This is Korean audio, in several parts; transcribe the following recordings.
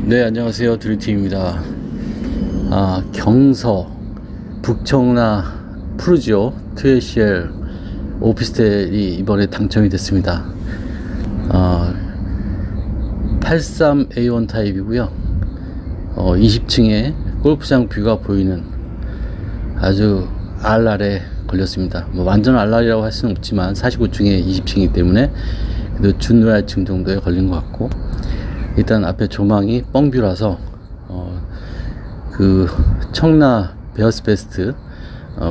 네, 안녕하세요. 드림팀입니다. 경서 북청라 푸르지오 2ACL 오피스텔이 이번에 당첨이 됐습니다. 83A1 타입이고요. 20층에 골프장 뷰가 보이는 아주 알알에 걸렸습니다. 뭐 완전 알알이라고 할 수는 없지만 49층에 20층이기 때문에 그래도 준노랄층 정도에 걸린 것 같고, 일단 앞에 조망이 뻥뷰라서 그 청라 베어스페스트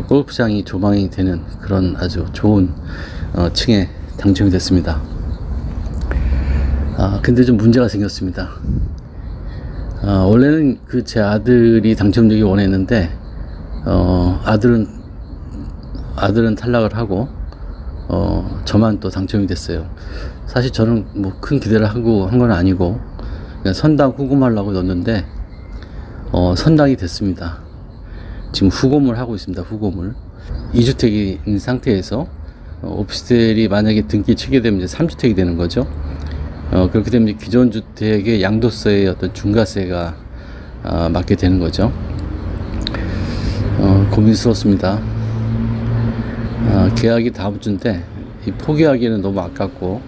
골프장이 조망이 되는 그런 아주 좋은 층에 당첨이 됐습니다. 근데 좀 문제가 생겼습니다. 원래는 그 제 아들이 당첨되기 원했는데 아들은 탈락을 하고 저만 또 당첨이 됐어요. 사실 저는 뭐 큰 기대를 하고 한 건 아니고 그냥 선당 후금하려고 넣었는데 선당이 됐습니다. 지금 후금을 하고 있습니다. 후금을 2주택인 상태에서 오피스텔이 만약에 등기 치게 되면 이제 3주택이 되는 거죠. 그렇게 되면 이제 기존 주택의 양도세의 어떤 중과세가 맞게 되는 거죠. 고민스럽습니다. 계약이 다음 주인데 포기하기에는 너무 아깝고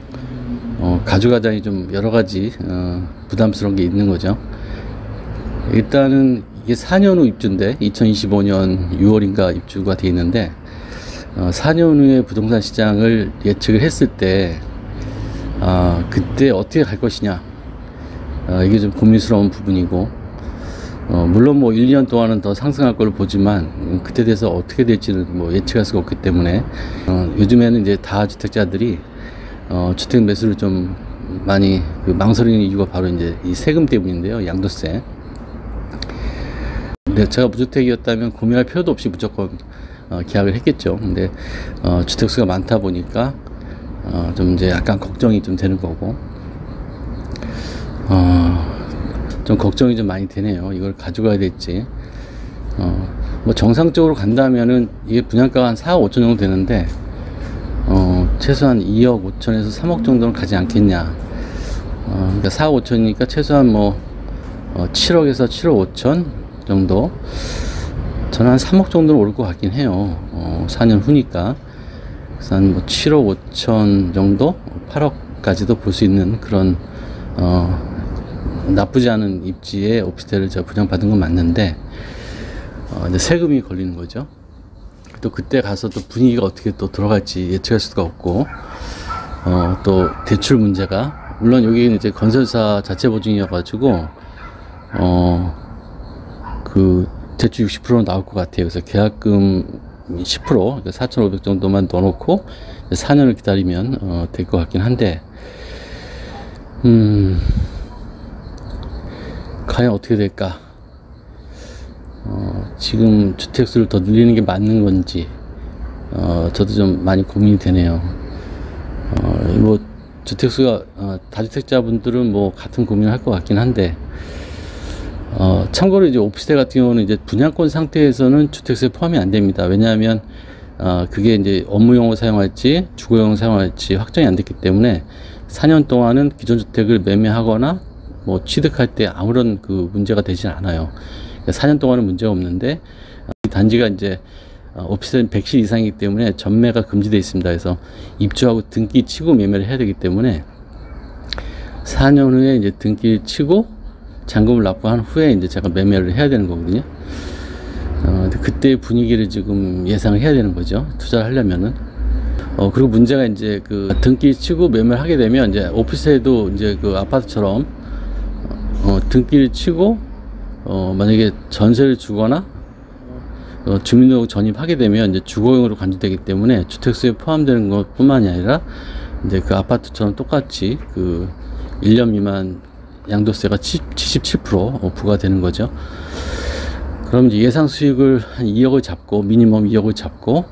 가져가자니 좀 여러가지 부담스러운 게 있는 거죠. 일단은 이게 4년 후 입주인데 2025년 6월인가 입주가 되어 있는데 4년 후에 부동산 시장을 예측을 했을 때 그때 어떻게 갈 것이냐, 이게 좀 고민스러운 부분이고, 물론 뭐 1, 2년 동안은 더 상승할 걸 보지만 그때 돼서 어떻게 될지는 뭐 예측할 수가 없기 때문에 요즘에는 이제 다주택자들이 주택 매수를 좀 많이 망설이는 이유가 바로 이제 이 세금 때문인데요. 양도세. 근데 제가 무주택이었다면 고민할 필요도 없이 무조건 계약을 했겠죠. 근데 주택수가 많다 보니까 좀 이제 약간 걱정이 좀 되는 거고, 좀 걱정이 좀 많이 되네요. 이걸 가져가야 될지. 뭐 정상적으로 간다면은 이게 분양가가 한 4억 5천 정도 되는데 최소한 2억 5천에서 3억 정도는 가지 않겠냐. 그러니까 4억 5천이니까 최소한 뭐 7억에서 7억 5천 정도, 저는 한 3억 정도는 오를 것 같긴 해요. 4년 후니까. 그래서 한 뭐 7억 5천 정도, 8억까지도 볼 수 있는 그런 나쁘지 않은 입지의 오피스텔을 제가 분양받은 건 맞는데 이제 세금이 걸리는 거죠. 또 그때 가서 또 분위기가 어떻게 또 들어갈지 예측할 수가 없고, 또 대출 문제가, 물론 여기는 이제 건설사 자체 보증이어 가지고 그 대출 60%는 나올 것 같아요. 그래서 계약금 10%, 그러니까 4,500 정도만 넣어놓고 4년을 기다리면 될 것 같긴 한데, 과연 어떻게 될까? 지금 주택수를 더 늘리는 게 맞는 건지 저도 좀 많이 고민이 되네요. 뭐 주택수가 다주택자분들은 뭐 같은 고민을 할 것 같긴 한데, 참고로 이제 오피스텔 같은 경우는 이제 분양권 상태에서는 주택수에 포함이 안 됩니다. 왜냐하면 그게 이제 업무용으로 사용할지 주거용으로 사용할지 확정이 안 됐기 때문에 4년 동안은 기존 주택을 매매하거나 뭐 취득할 때 아무런 그 문제가 되진 않아요. 4년 동안은 문제가 없는데, 단지가 이제 오피스텔 100실 이상이기 때문에 전매가 금지되어 있습니다. 그래서 입주하고 등기 치고 매매를 해야 되기 때문에 4년 후에 이제 등기 치고 잔금을 납부한 후에 이제 제가 매매를 해야 되는 거거든요. 그때 분위기를 지금 예상을 해야 되는 거죠. 투자를 하려면은. 그리고 문제가 이제 그 등기 치고 매매를 하게 되면 이제 오피스텔도 이제 그 아파트처럼 등기를 치고 만약에 전세를 주거나 주민등록 전입하게 되면 이제 주거용으로 간주되기 때문에 주택수에 포함되는 것 뿐만이 아니라 이제 그 아파트처럼 똑같이 그 1년 미만 양도세가 77% 부과되는 거죠. 그럼 이제 예상 수익을 한 2억을 잡고, 미니멈 2억을 잡고,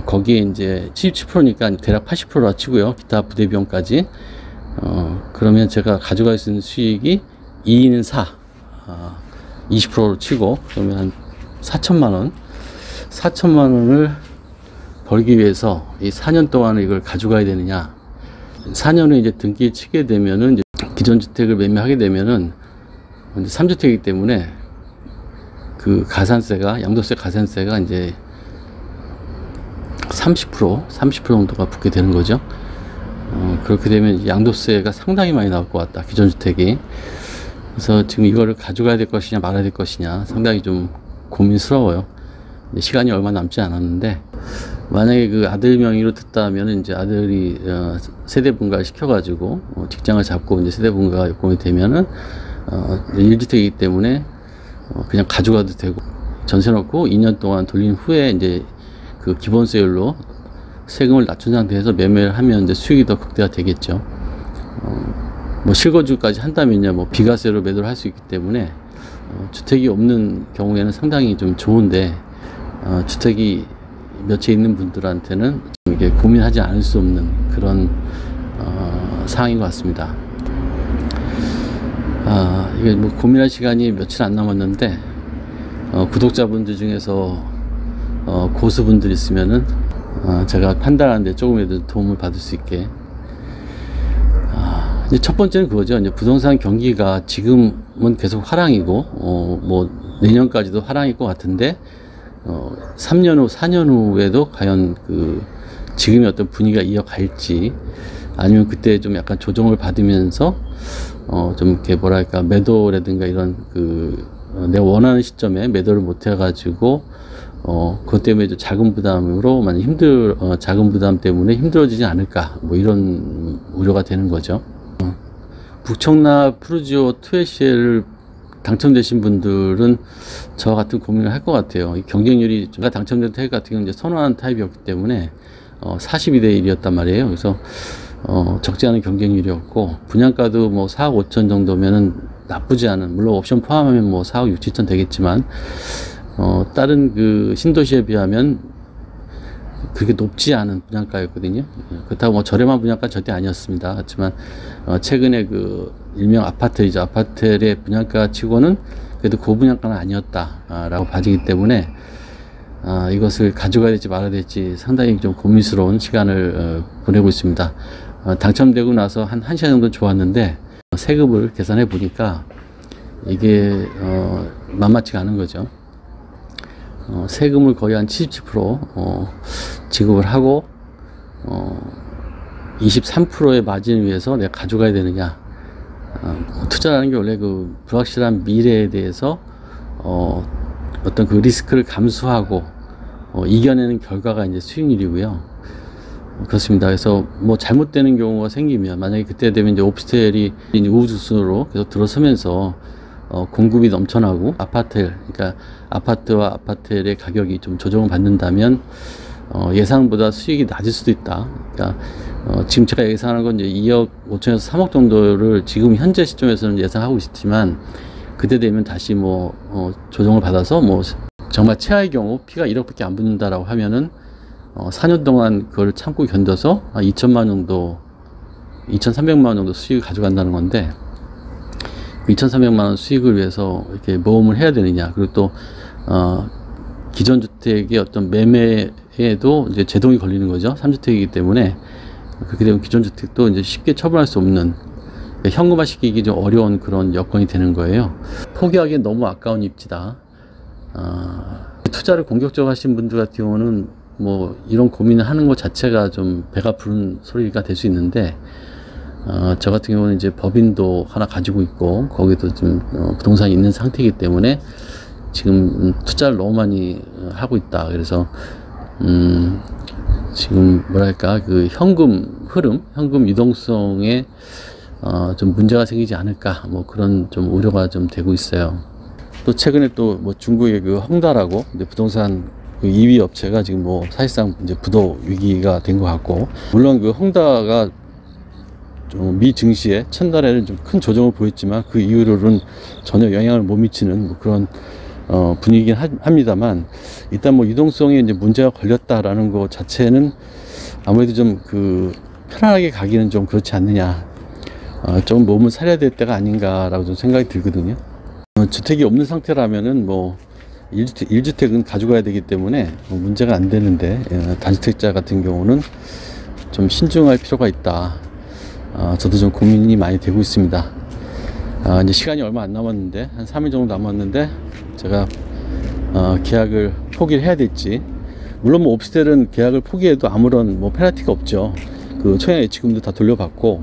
거기에 이제 77%니까 대략 80%라 치고요. 기타 부대 비용까지. 그러면 제가 가져갈 수 있는 수익이 2인 4, 20%로 치고, 그러면 한 4천만원, 4천만원을 벌기 위해서 이 4년 동안을 이걸 가져가야 되느냐. 4년 후에 이제 등기 치게 되면은, 이제 기존 주택을 매매하게 되면은 근데 3주택이기 때문에 그 가산세가, 양도세 가산세가 이제 30% 정도가 붙게 되는 거죠. 그렇게 되면 양도세가 상당히 많이 나올 것 같다, 기존 주택이. 그래서 지금 이거를 가져가야 될 것이냐 말아야 될 것이냐 상당히 좀 고민스러워요. 시간이 얼마 남지 않았는데, 만약에 그 아들 명의로 듣다면 이제 아들이 세대 분가를 시켜가지고 직장을 잡고 이제 세대 분가가 요건이 되면은 1주택이기 때문에 그냥 가져가도 되고, 전세 놓고 2년 동안 돌린 후에 이제 그 기본세율로 세금을 낮춘 상태에서 매매를 하면 이제 수익이 더 극대화 되겠죠. 뭐 실거주까지 한다면요, 뭐 비과세로 매도를 할 수 있기 때문에 주택이 없는 경우에는 상당히 좀 좋은데, 주택이 몇 채 있는 분들한테는 좀 이게 고민하지 않을 수 없는 그런 상황인 것 같습니다. 이게 뭐 고민할 시간이 며칠 안 남았는데, 구독자분들 중에서 고수분들 있으면은 제가 판단하는데 조금이라도 도움을 받을 수 있게. 이제 첫 번째는 그거죠. 이제 부동산 경기가 지금은 계속 하락이고, 뭐 내년까지도 하락일 것 같은데, 3년 후, 4년 후에도 과연 그 지금의 어떤 분위기가 이어갈지, 아니면 그때 좀 약간 조정을 받으면서 좀 이렇게 뭐랄까 매도라든가 이런 그 내가 원하는 시점에 매도를 못 해가지고 그것 때문에 좀 자금 부담으로 만약 자금 부담 때문에 힘들어지지 않을까, 뭐 이런 우려가 되는 거죠. 북청라 푸르지오 2LCL을 당첨되신 분들은 저와 같은 고민을 할 것 같아요. 경쟁률이, 제가 당첨된 타입 같은 경우는 이제 선호하는 타입이었기 때문에 42대 1이었단 말이에요. 그래서 적지 않은 경쟁률이었고, 분양가도 뭐 4억 5천 정도면은 나쁘지 않은, 물론 옵션 포함하면 뭐 4억 6, 7천 되겠지만, 다른 그 신도시에 비하면 그렇게 높지 않은 분양가였거든요. 그렇다고 뭐 저렴한 분양가 절대 아니었습니다. 하지만 최근에 그 일명 아파트이죠. 아파트의 분양가 치고는 그래도 고분양가는 아니었다라고 봐지기 때문에 이것을 가져가야 될지 말아야 될지 상당히 좀 고민스러운 시간을 보내고 있습니다. 당첨되고 나서 한 1시간 정도 좋았는데, 세금을 계산해 보니까 이게 만만치가 않은 거죠. 세금을 거의 한 77% 지급을 하고 23%의 마진을 위해서 내가 가져가야 되느냐. 투자라는 게 원래 그 불확실한 미래에 대해서 어떤 그 리스크를 감수하고 이겨내는 결과가 이제 수익률이고요. 그렇습니다. 그래서 뭐 잘못되는 경우가 생기면, 만약에 그때 되면 이제 오피스텔이 우후죽순으로 계속 들어서면서 공급이 넘쳐나고 그러니까 아파트와 아파트의 가격이 좀 조정을 받는다면 예상보다 수익이 낮을 수도 있다. 그러니까 지금 제가 예상하는 건 이제 2억 5천에서 3억 정도를 지금 현재 시점에서는 예상하고 있지만, 그때 되면 다시 뭐 조정을 받아서 뭐 정말 최하의 경우 피가 1억밖에 안 붙는다라고 하면은 4년 동안 그걸 참고 견뎌서 2천만 원 정도, 2,300만 원 정도 수익을 가져간다는 건데, 2,300만 원 수익을 위해서 이렇게 모험을 해야 되느냐. 그리고 또 기존 주택의 어떤 매매에도 이제 제동이 걸리는 거죠. 3주택이기 때문에. 그렇게 되면 기존 주택도 이제 쉽게 처분할 수 없는, 그러니까 현금화 시키기 좀 어려운 그런 여건이 되는 거예요. 포기하기엔 너무 아까운 입지다. 투자를 공격적으로 하신 분들 같은 경우는 뭐 이런 고민을 하는 것 자체가 좀 배가 부른 소리가 될 수 있는데, 저 같은 경우는 이제 법인도 하나 가지고 있고, 거기도 좀 부동산이 있는 상태이기 때문에 지금 투자를 너무 많이 하고 있다. 그래서 지금 뭐랄까 그 현금 흐름, 현금 유동성에 좀 문제가 생기지 않을까, 뭐 그런 좀 우려가 좀 되고 있어요. 또 최근에 또 뭐 중국의 그 헝다라고 이제 부동산 그 2위 업체가 지금 뭐 사실상 이제 부도 위기가 된 것 같고, 물론 그 헝다가 미 증시에 첫날에는 좀 큰 조정을 보였지만 그 이후로는 전혀 영향을 못 미치는 뭐 그런 분위기긴 합니다만, 일단 뭐 유동성에 이제 문제가 걸렸다라는 것 자체는 아무래도 좀 그 편안하게 가기는 좀 그렇지 않느냐, 좀 몸을 사려야 될 때가 아닌가라고 좀 생각이 들거든요. 주택이 없는 상태라면은 뭐 1주택은 가져가야 되기 때문에 뭐 문제가 안 되는데, 다주택자 같은 경우는 좀 신중할 필요가 있다. 저도 좀 고민이 많이 되고 있습니다. 이제 시간이 얼마 안 남았는데, 한 3일 정도 남았는데, 제가, 계약을 포기를 해야 될지. 물론 뭐 오피스텔은 계약을 포기해도 아무런 뭐 페널티가 없죠. 그 청약 예치금도 다 돌려받고,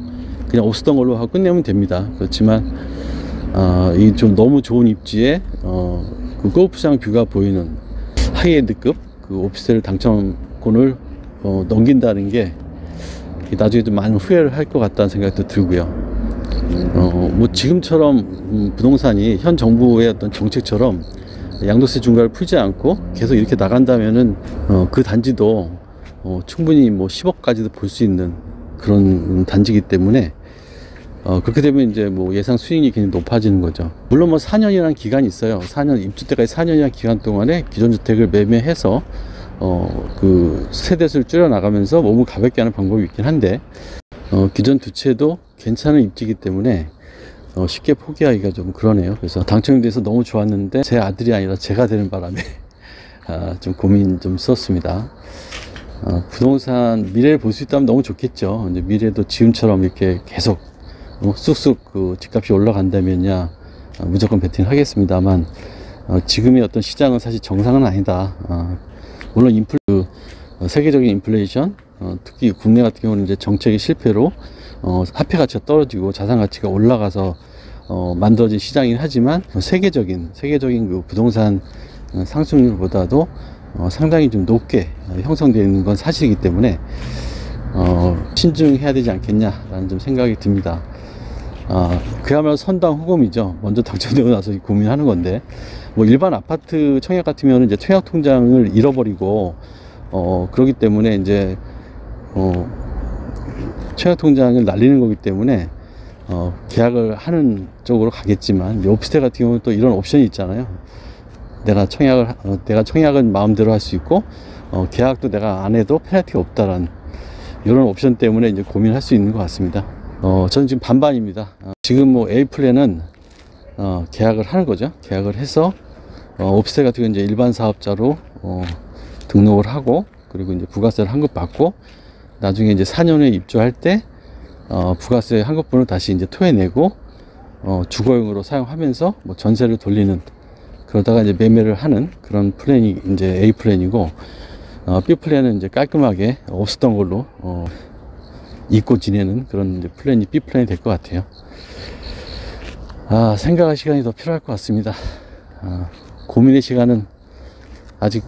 그냥 없었던 걸로 하고 끝내면 됩니다. 그렇지만, 이 좀 너무 좋은 입지에, 그 골프장 뷰가 보이는 하이엔드급 그 오피스텔 당첨권을 넘긴다는 게 나중에 좀 많은 후회를 할 것 같다는 생각도 들고요. 뭐 지금처럼 부동산이 현 정부의 어떤 정책처럼 양도세 중과를 풀지 않고 계속 이렇게 나간다면은 그 단지도 충분히 뭐 10억까지도 볼 수 있는 그런 단지이기 때문에 그렇게 되면 이제 뭐 예상 수익이 굉장히 높아지는 거죠. 물론 뭐 4년이라는 기간이 있어요. 4년, 입주 때까지 4년이라는 기간 동안에 기존 주택을 매매해서 그 세대수를 줄여 나가면서 몸을 가볍게 하는 방법이 있긴 한데, 기존 두 채도 괜찮은 입지이기 때문에 쉽게 포기하기가 좀 그러네요. 그래서 당첨이 돼서 너무 좋았는데 제 아들이 아니라 제가 되는 바람에 좀 고민 좀 썼습니다. 부동산 미래를 볼 수 있다면 너무 좋겠죠. 이제 미래도 지금처럼 이렇게 계속 쑥쑥 그 집값이 올라간다면야 무조건 베팅하겠습니다만, 지금의 어떤 시장은 사실 정상은 아니다. 물론 세계적인 인플레이션, 특히 국내 같은 경우는 이제 정책의 실패로 화폐 가치가 떨어지고 자산 가치가 올라가서 만들어진 시장이긴 하지만, 세계적인 그 부동산 상승률보다도 상당히 좀 높게 형성되어 있는 건 사실이기 때문에 신중해야 되지 않겠냐라는 좀 생각이 듭니다. 그야말로 선당 후금이죠. 먼저 당첨되고 나서 고민하는 건데, 뭐 일반 아파트 청약 같으면 이제 청약 통장을 잃어버리고 그러기 때문에 이제 청약 통장을 날리는 거기 때문에 계약을 하는 쪽으로 가겠지만, 오피스텔 같은 경우는 또 이런 옵션이 있잖아요. 내가 청약은 마음대로 할 수 있고 계약도 내가 안 해도 페널티가 없다라는 이런 옵션 때문에 이제 고민할 수 있는 것 같습니다. 저는 지금 반반입니다. 지금 뭐 A 플랜은 계약을 하는 거죠. 계약을 해서 오피스텔 같은 경우는 이제 일반 사업자로 등록을 하고, 그리고 이제 부가세를 환급 받고, 나중에 이제 4년 후에 입주할 때 부가세 환급분을 다시 이제 토해내고 주거용으로 사용하면서 뭐 전세를 돌리는, 그러다가 이제 매매를 하는 그런 플랜이 이제 A 플랜이고, B 플랜은 이제 깔끔하게 없었던 걸로 잊고 지내는 그런 이제 플랜이 B 플랜이 될 것 같아요. 생각할 시간이 더 필요할 것 같습니다. 고민의 시간은 아직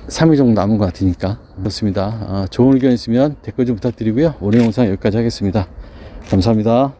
3일 정도 남은 것 같으니까. 그렇습니다. 좋은 의견 있으면 댓글 좀 부탁드리고요. 오늘 영상 여기까지 하겠습니다. 감사합니다.